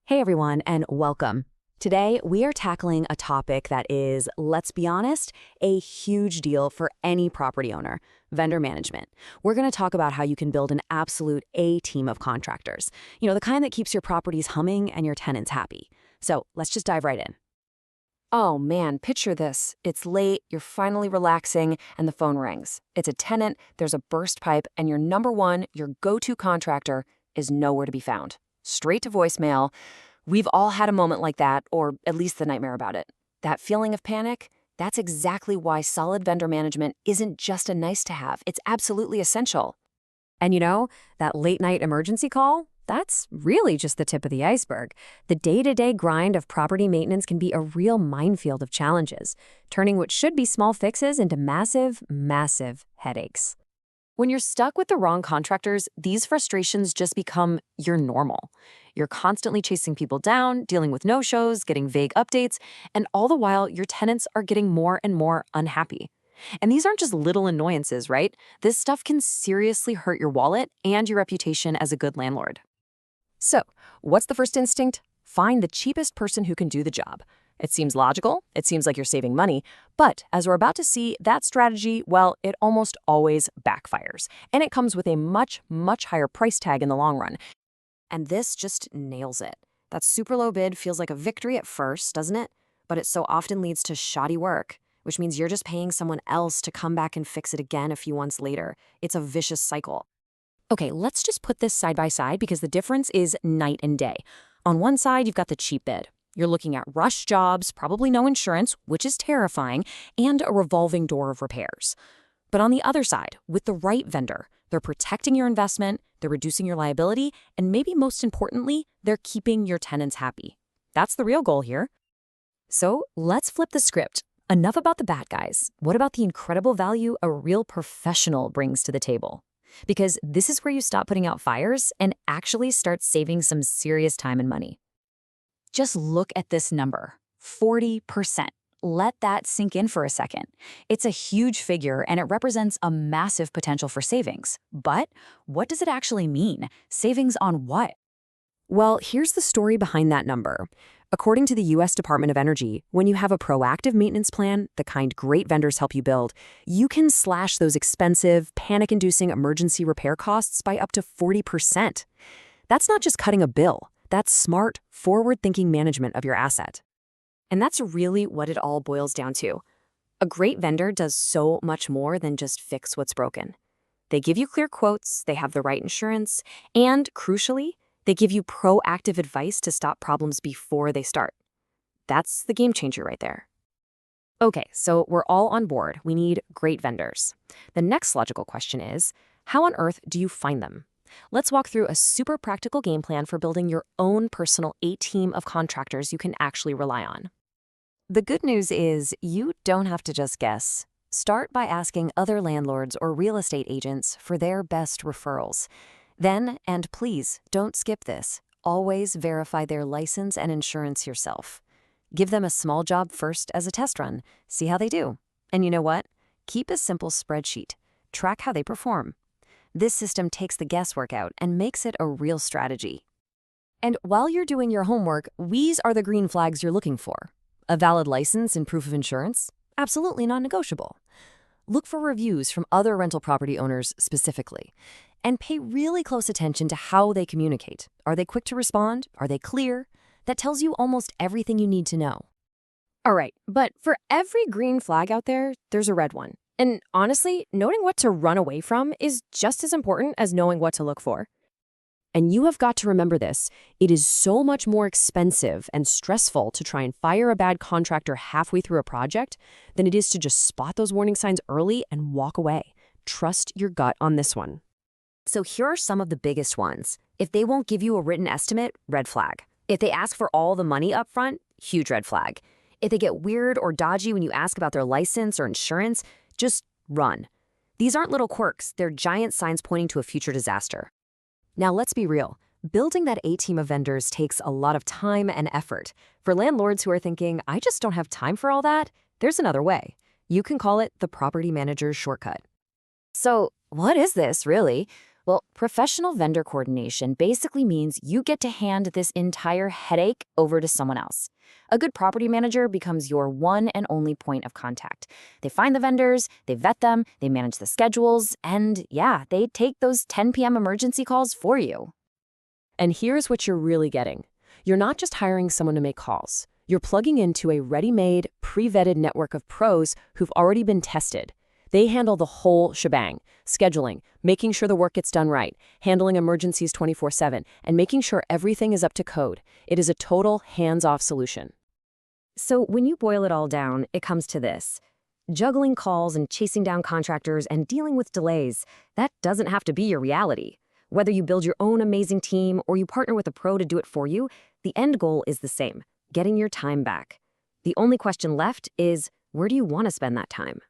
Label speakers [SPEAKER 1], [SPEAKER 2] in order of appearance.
[SPEAKER 1] Hey everyone, and welcome. Today, we are tackling a topic that is, let's be honest, a huge deal for any property owner: vendor management. We're going to talk about how you can build an absolute A team of contractors. The kind that keeps your properties humming and your tenants happy. So let's just dive right in.
[SPEAKER 2] Oh man, picture this. It's late, you're finally relaxing, and the phone rings. It's a tenant, there's a burst pipe, and your go-to contractor is nowhere to be found. Straight to voicemail. We've all had a moment like that, or at least the nightmare about it. That feeling of panic, that's exactly why solid vendor management isn't just a nice to have. It's absolutely essential.
[SPEAKER 1] And that late night emergency call? That's really just the tip of the iceberg. The day-to-day grind of property maintenance can be a real minefield of challenges, turning what should be small fixes into massive, massive headaches. When you're stuck with the wrong contractors, these frustrations just become your normal. You're constantly chasing people down, dealing with no-shows, getting vague updates, and all the while, your tenants are getting more and more unhappy. And these aren't just little annoyances, right? This stuff can seriously hurt your wallet and your reputation as a good landlord. So, what's the first instinct? Find the cheapest person who can do the job. It seems logical, it seems like you're saving money, but as we're about to see, that strategy, well, it almost always backfires. And it comes with a much, much higher price tag in the long run. And this just nails it. That super low bid feels like a victory at first, doesn't it? But it so often leads to shoddy work, which means you're just paying someone else to come back and fix it again a few months later. It's a vicious cycle. Okay, let's just put this side by side because the difference is night and day. On one side, you've got the cheap bid. You're looking at rush jobs, probably no insurance, which is terrifying, and a revolving door of repairs. But on the other side, with the right vendor, they're protecting your investment, they're reducing your liability, and maybe most importantly, they're keeping your tenants happy. That's the real goal here. So let's flip the script. Enough about the bad guys. What about the incredible value a real professional brings to the table? Because this is where you stop putting out fires and actually start saving some serious time and money. Just look at this number, 40%. Let that sink in for a second. It's a huge figure and it represents a massive potential for savings. But what does it actually mean? Savings on what? Well, here's the story behind that number. According to the U.S. Department of Energy, when you have a proactive maintenance plan, the kind great vendors help you build, you can slash those expensive, panic-inducing emergency repair costs by up to 40%. That's not just cutting a bill. That's smart, forward-thinking management of your asset. And that's really what it all boils down to. A great vendor does so much more than just fix what's broken. They give you clear quotes, they have the right insurance, and, crucially, they give you proactive advice to stop problems before they start. That's the game changer right there. Okay, so we're all on board. We need great vendors. The next logical question is, how on earth do you find them? Let's walk through a super practical game plan for building your own personal A-team of contractors you can actually rely on. The good news is you don't have to just guess. Start by asking other landlords or real estate agents for their best referrals. Then, and please, don't skip this, always verify their license and insurance yourself. Give them a small job first as a test run. See how they do. And you know what? Keep a simple spreadsheet. Track how they perform. This system takes the guesswork out and makes it a real strategy. And while you're doing your homework, these are the green flags you're looking for. A valid license and proof of insurance? Absolutely non-negotiable. Look for reviews from other rental property owners specifically. And pay really close attention to how they communicate. Are they quick to respond? Are they clear? That tells you almost everything you need to know.
[SPEAKER 2] All right, but for every green flag out there, there's a red one. And honestly, knowing what to run away from is just as important as knowing what to look for. And you have got to remember this. It is so much more expensive and stressful to try and fire a bad contractor halfway through a project than it is to just spot those warning signs early and walk away. Trust your gut on this one.
[SPEAKER 1] So here are some of the biggest ones. If they won't give you a written estimate, red flag. If they ask for all the money up front, huge red flag. If they get weird or dodgy when you ask about their license or insurance, just run. These aren't little quirks, they're giant signs pointing to a future disaster. Now let's be real. Building that A-team of vendors takes a lot of time and effort. For landlords who are thinking, I just don't have time for all that, there's another way. You can call it the property manager's shortcut. So what is this, really?
[SPEAKER 2] Well, professional vendor coordination basically means you get to hand this entire headache over to someone else. A good property manager becomes your one and only point of contact. They find the vendors, they vet them, they manage the schedules, and yeah, they take those 10 p.m. emergency calls for you.
[SPEAKER 3] And here's what you're really getting. You're not just hiring someone to make calls. You're plugging into a ready-made, pre-vetted network of pros who've already been tested. They handle the whole shebang, scheduling, making sure the work gets done right, handling emergencies 24/7, and making sure everything is up to code. It is a total hands-off solution.
[SPEAKER 1] So when you boil it all down, it comes to this. Juggling calls and chasing down contractors and dealing with delays, that doesn't have to be your reality. Whether you build your own amazing team or you partner with a pro to do it for you, the end goal is the same, getting your time back. The only question left is, where do you want to spend that time?